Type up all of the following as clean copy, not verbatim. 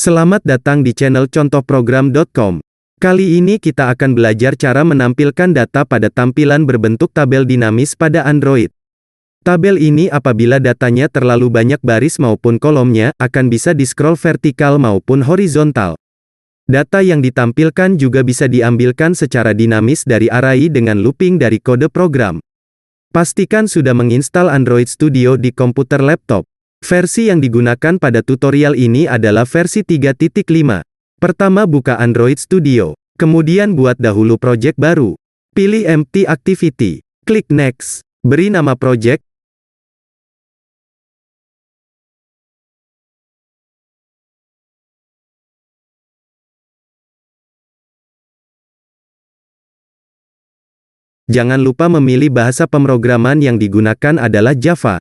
Selamat datang di channel contohprogram.com. Kali ini kita akan belajar cara menampilkan data pada tampilan berbentuk tabel dinamis pada Android. Tabel ini apabila datanya terlalu banyak baris maupun kolomnya, akan bisa di-scroll vertikal maupun horizontal. Data yang ditampilkan juga bisa diambilkan secara dinamis dari array dengan looping dari kode program. Pastikan sudah menginstal Android Studio di komputer laptop. Versi yang digunakan pada tutorial ini adalah versi 3.5. Pertama buka Android Studio. Kemudian buat dahulu project baru. Pilih Empty Activity. Klik Next. Beri nama project. Jangan lupa memilih bahasa pemrograman yang digunakan adalah Java.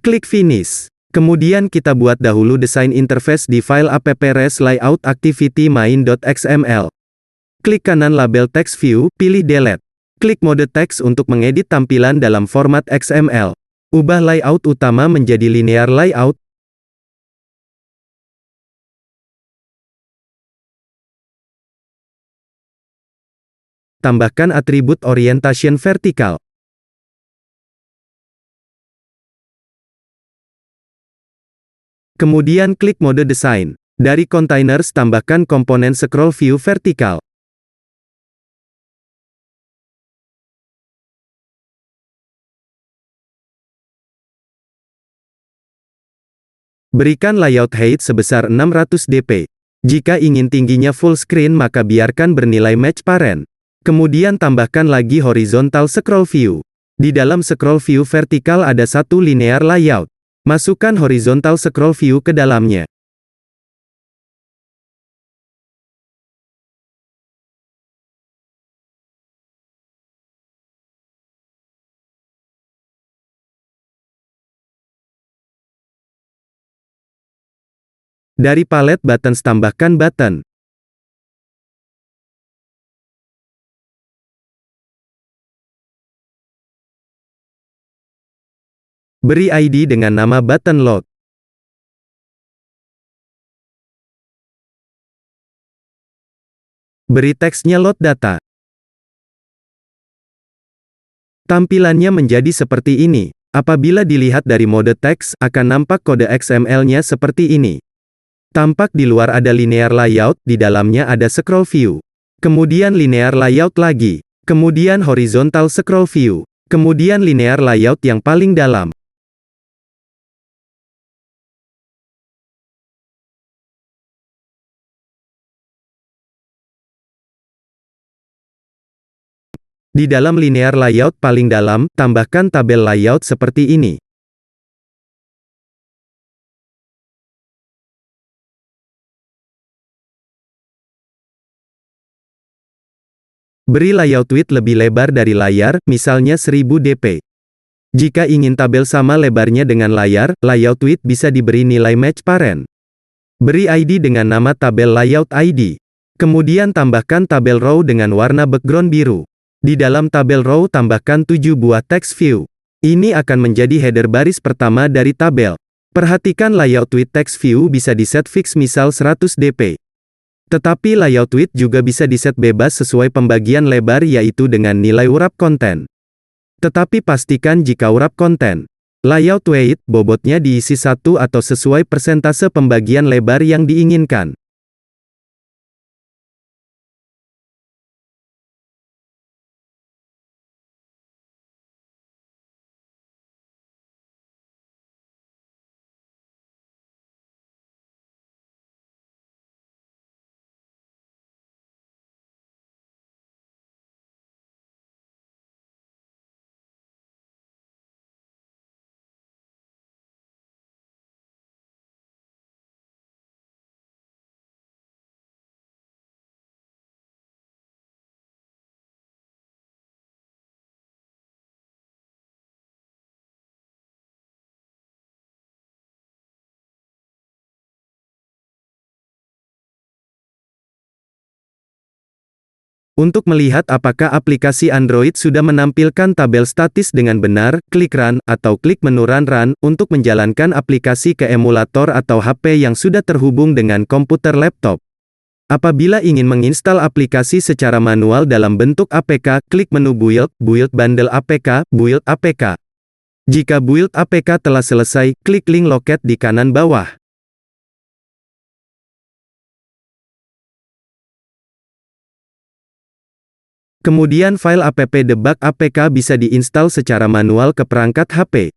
Klik Finish. Kemudian kita buat dahulu desain interface di file app-res layout activity main.xml. Klik kanan label text view, pilih delete. Klik mode teks untuk mengedit tampilan dalam format XML. Ubah layout utama menjadi linear layout. Tambahkan atribut orientation vertikal. Kemudian klik mode desain. Dari containers tambahkan komponen scroll view vertikal. Berikan layout height sebesar 600 dp. Jika ingin tingginya full screen maka biarkan bernilai match parent. Kemudian tambahkan lagi horizontal scroll view. Di dalam scroll view vertikal ada satu linear layout. Masukkan horizontal scroll view ke dalamnya. Dari palet buttons tambahkan button. Beri ID dengan nama button load. Beri teksnya load data. Tampilannya menjadi seperti ini. Apabila dilihat dari mode teks, akan nampak kode XML-nya seperti ini. Tampak di luar ada linear layout, di dalamnya ada scroll view. Kemudian linear layout lagi. Kemudian horizontal scroll view. Kemudian linear layout yang paling dalam. Di dalam linear layout paling dalam, tambahkan tabel layout seperti ini. Beri layout width lebih lebar dari layar, misalnya 1000 dp. Jika ingin tabel sama lebarnya dengan layar, layout width bisa diberi nilai match parent. Beri ID dengan nama tabel layout ID. Kemudian tambahkan tabel row dengan warna background biru. Di dalam tabel row tambahkan 7 buah text view. Ini akan menjadi header baris pertama dari tabel. Perhatikan layout width text view bisa diset fix misal 100 dp. Tetapi layout width juga bisa diset bebas sesuai pembagian lebar yaitu dengan nilai urap konten. Tetapi pastikan jika urap konten. Layout weight, bobotnya diisi 1 atau sesuai persentase pembagian lebar yang diinginkan. Untuk melihat apakah aplikasi Android sudah menampilkan tabel statis dengan benar, klik Run, atau klik menu Run untuk menjalankan aplikasi ke emulator atau HP yang sudah terhubung dengan komputer laptop. Apabila ingin menginstal aplikasi secara manual dalam bentuk APK, klik menu Build Bundle APK, Build APK. Jika Build APK telah selesai, klik link loket di kanan bawah. Kemudian file app debug APK bisa diinstal secara manual ke perangkat HP.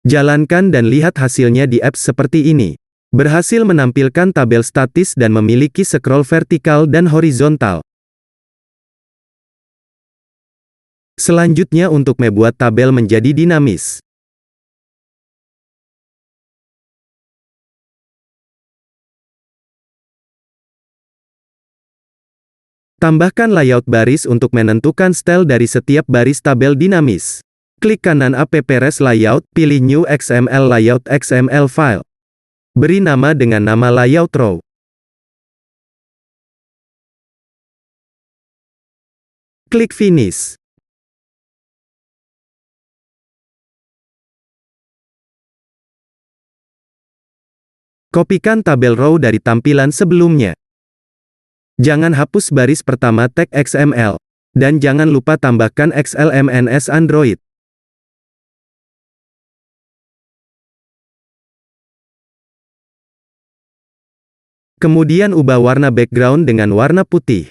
Jalankan dan lihat hasilnya di apps seperti ini. Berhasil menampilkan tabel statis dan memiliki scroll vertikal dan horizontal. Selanjutnya untuk membuat tabel menjadi dinamis. Tambahkan layout baris untuk menentukan style dari setiap baris tabel dinamis. Klik kanan App Res Layout, pilih New XML Layout XML File. Beri nama dengan nama layout row. Klik Finish. Kopikan tabel row dari tampilan sebelumnya. Jangan hapus baris pertama tag XML. Dan jangan lupa tambahkan XLMNS Android. Kemudian ubah warna background dengan warna putih.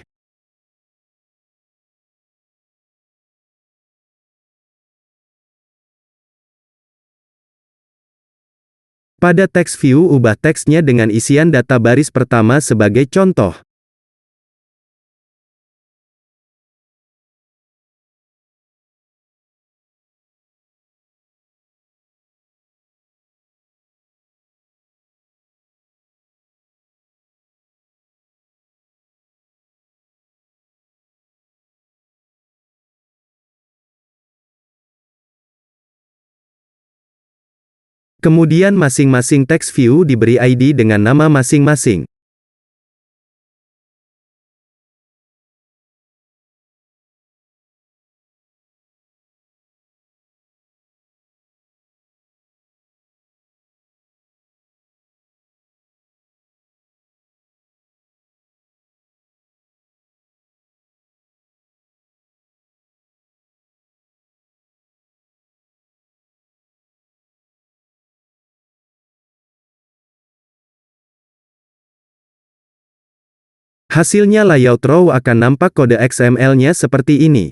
Pada text view ubah teksnya dengan isian data baris pertama sebagai contoh. Kemudian masing-masing text view diberi ID dengan nama masing-masing. Hasilnya layout row akan nampak kode XML-nya seperti ini.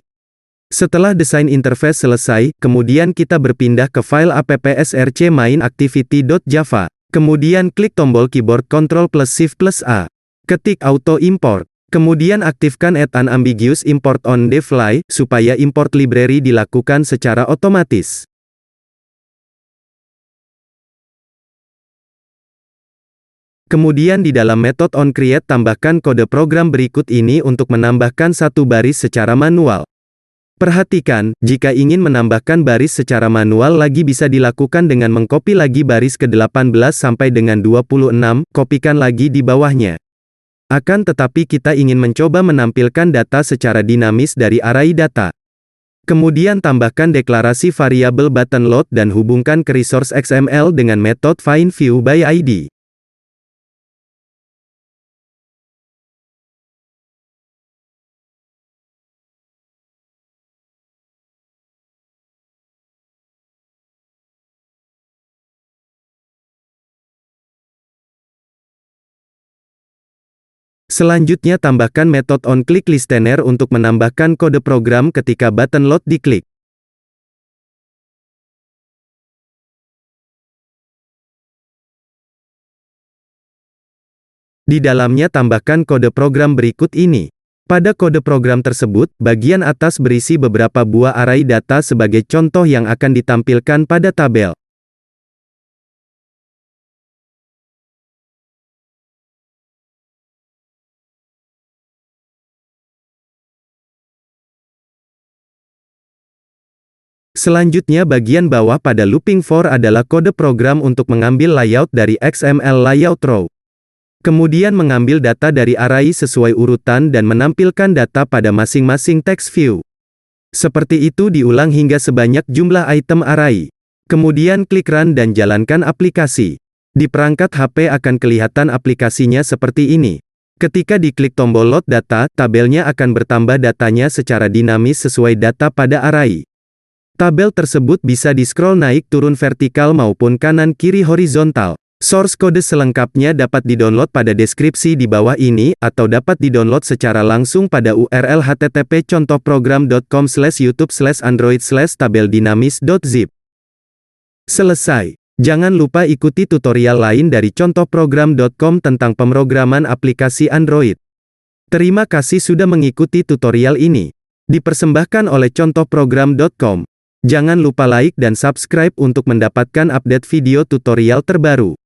Setelah desain interface selesai, kemudian kita berpindah ke file app.src main activity.java. Kemudian klik tombol keyboard Ctrl+Shift+A. Ketik auto import. Kemudian aktifkan add unambiguous import on the fly, supaya import library dilakukan secara otomatis. Kemudian di dalam metode onCreate tambahkan kode program berikut ini untuk menambahkan satu baris secara manual. Perhatikan, jika ingin menambahkan baris secara manual lagi bisa dilakukan dengan mengcopy lagi baris ke-18 sampai dengan 26, kopikan lagi di bawahnya. Akan tetapi kita ingin mencoba menampilkan data secara dinamis dari array data. Kemudian tambahkan deklarasi variabel button load dan hubungkan ke resource XML dengan metode findViewById. Selanjutnya tambahkan metode onClickListener untuk menambahkan kode program ketika button load diklik. Di dalamnya tambahkan kode program berikut ini. Pada kode program tersebut, bagian atas berisi beberapa buah array data sebagai contoh yang akan ditampilkan pada tabel. Selanjutnya bagian bawah pada looping for adalah kode program untuk mengambil layout dari XML layout row. Kemudian mengambil data dari array sesuai urutan dan menampilkan data pada masing-masing text view. Seperti itu diulang hingga sebanyak jumlah item array. Kemudian klik Run dan jalankan aplikasi. Di perangkat HP akan kelihatan aplikasinya seperti ini. Ketika diklik tombol Load Data, tabelnya akan bertambah datanya secara dinamis sesuai data pada array. Tabel tersebut bisa di-scroll naik turun vertikal maupun kanan kiri horizontal. Source code selengkapnya dapat didownload pada deskripsi di bawah ini, atau dapat didownload secara langsung pada URL http://youtube/android/tabeldinamis.zip. Selesai. Jangan lupa ikuti tutorial lain dari contohprogram.com tentang pemrograman aplikasi Android. Terima kasih sudah mengikuti tutorial ini. Dipersembahkan oleh contohprogram.com. Jangan lupa like dan subscribe untuk mendapatkan update video tutorial terbaru.